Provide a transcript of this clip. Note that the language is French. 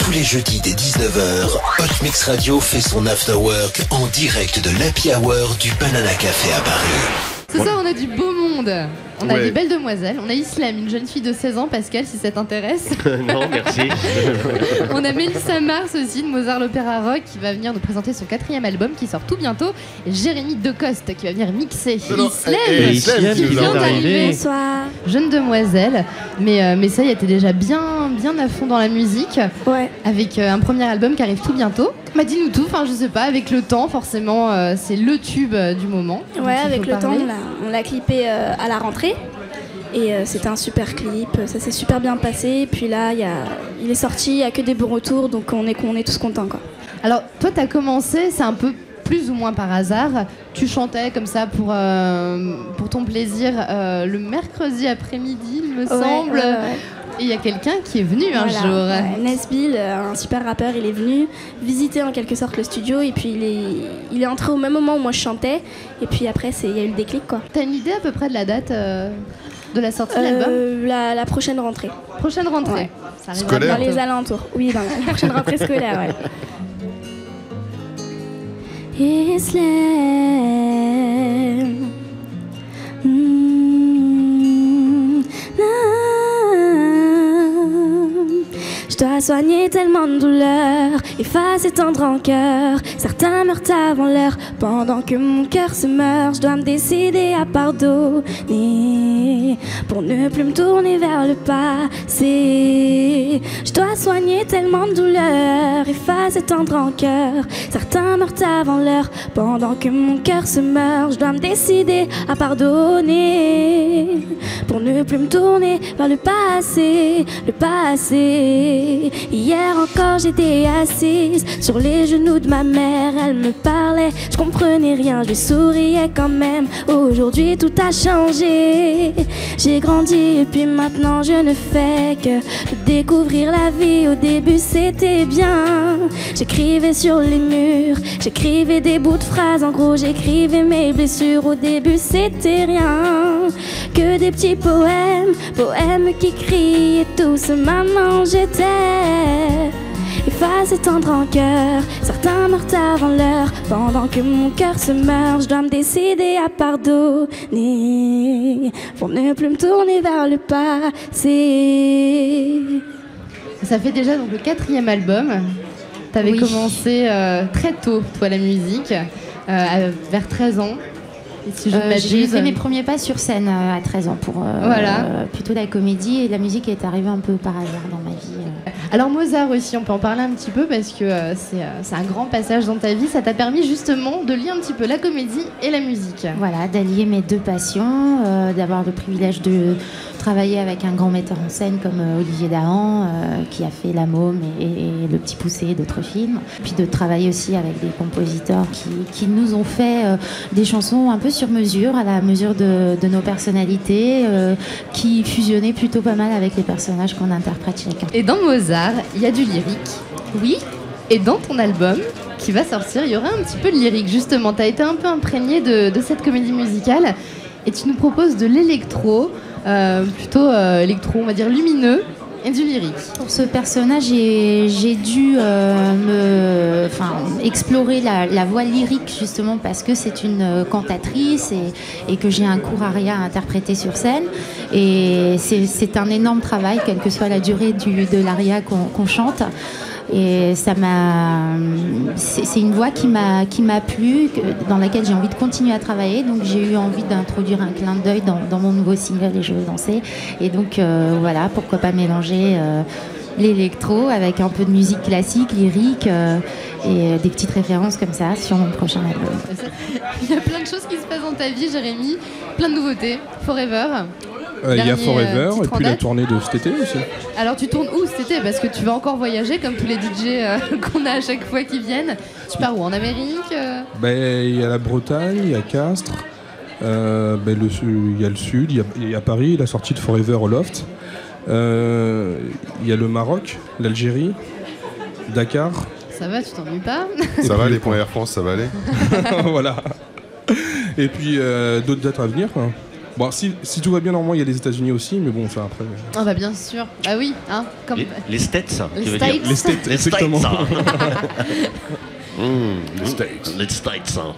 Tous les jeudis dès 19h, Hot Mix Radio fait son after work en direct de l'Happy Hour du Banana Café à Paris. Ce soir, on a du beau monde. On a des belles demoiselles. On a Islam, une jeune fille de 16 ans, Pascal, si ça t'intéresse. Non, merci. On a Mélissa Mars aussi, de Mozart l'Opéra Rock, qui va venir nous présenter son 4e album qui sort tout bientôt. Et Jérémy Decoste, qui va venir mixer. Islam, qui vient d'arriver. Bonsoir. Jeune demoiselle. Mais ça, il était déjà bien à fond dans la musique. Ouais. Avec un premier album qui arrive tout bientôt. Bah, dis-nous tout, enfin, je sais pas, avec le temps, forcément, c'est le tube du moment. Ouais, avec le temps, on l'a clippé à la rentrée. Et c'était un super clip, ça s'est super bien passé. Puis là, il est sorti, il n'y a que des bons retours, donc on est tous contents, quoi. Alors, toi, tu as commencé, c'est un peu plus ou moins par hasard. Tu chantais comme ça pour ton plaisir le mercredi après-midi, il me semble. Ouais. Et il y a quelqu'un qui est venu un jour. Ouais, Nesbill, un super rappeur, il est venu visiter en quelque sorte le studio. Et puis il est entré au même moment où moi je chantais. Et puis après, il y a eu le déclic, quoi. T'as une idée à peu près de la date de la sortie de l'album? La prochaine rentrée. Prochaine rentrée, ouais. Ça scolaire, dans les alentours. Oui, dans la prochaine rentrée scolaire, ouais. Islam. Je dois soigner tellement de douleurs, effacer tant de rancœur. Certains meurent avant l'heure, pendant que mon cœur se meurt. Je dois me décider à pardonner, pour ne plus me tourner vers le passé. Je dois soigner tellement de douleurs, effacer tant de rancœur. Certains meurent avant l'heure, pendant que mon cœur se meurt. Je dois me décider à pardonner, pour ne plus me tourner vers le passé, le passé. Hier encore j'étais assise sur les genoux de ma mère. Elle me parlait, je comprenais rien, je lui souriais quand même. Aujourd'hui tout a changé, j'ai grandi et puis maintenant je ne fais que découvrir la vie. Au début c'était bien, j'écrivais sur les murs, j'écrivais des bouts de phrases. En gros j'écrivais mes blessures. Au début c'était rien, que des petits poèmes, poèmes qui criaient tous. Maman j'étais effacé tendre en cœur. Certains meurent avant l'heure, pendant que mon cœur se meurt. Je dois me décider à pardonner, pour ne plus me tourner vers le passé. Ça fait déjà donc le 4e album. T'avais commencé très tôt, toi, la musique, vers 13 ans. Si j'ai fait mes premiers pas sur scène à 13 ans pour plutôt la comédie, et la musique est arrivée un peu par hasard dans ma vie. Alors Mozart aussi, on peut en parler un petit peu parce que c'est un grand passage dans ta vie. Ça t'a permis justement de lier un petit peu la comédie et la musique. Voilà, d'allier mes deux passions, d'avoir le privilège de travailler avec un grand metteur en scène comme Olivier Dahan, qui a fait La Môme et Le Petit Poucet et d'autres films. Puis de travailler aussi avec des compositeurs qui nous ont fait des chansons un peu sur mesure, à la mesure de nos personnalités, qui fusionnaient plutôt pas mal avec les personnages qu'on interprète chacun. Et dans Mozart, il y a du lyrique. Oui. Et dans ton album qui va sortir, il y aura un petit peu de lyrique. Justement, tu as été un peu imprégné de cette comédie musicale et tu nous proposes de l'électro, plutôt électro, on va dire lumineux, et du lyrique. Pour ce personnage, j'ai dû explorer la voix lyrique, justement parce que c'est une cantatrice et que j'ai un court aria à interpréter sur scène. Et c'est un énorme travail, quelle que soit la durée de l'aria qu'on chante. Et ça c'est une voix qui m'a plu, dans laquelle j'ai envie de continuer à travailler. Donc j'ai eu envie d'introduire un clin d'œil dans mon nouveau single Et je veux danser. Et donc voilà, pourquoi pas mélanger l'électro avec un peu de musique classique, lyrique et des petites références comme ça sur mon prochain album. Il y a plein de choses qui se passent dans ta vie, Jérémy, plein de nouveautés. Forever. Il y a Forever et puis la tournée de cet été aussi. Alors tu tournes où cet été? Parce que tu vas encore voyager comme tous les DJ qu'on a à chaque fois qui viennent. Tu pars où? En Amérique? Il y a la Bretagne, il y a Castres, il y a le Sud, il y a Paris, la sortie de Forever au Loft. Il y a le Maroc, l'Algérie, Dakar. Ça va, tu t'ennuies pas? Ça va, les points Air France, ça va aller. Voilà. Et puis d'autres dates à venir, quoi. Bon, si tout va bien, normalement, il y a les États-Unis aussi, mais bon, ça après. Ah bah bien sûr. Ah oui, hein, comme Les States, Les tu veux States. dire. Les States, Les exactement. States, hein. Les States. Les States, hein.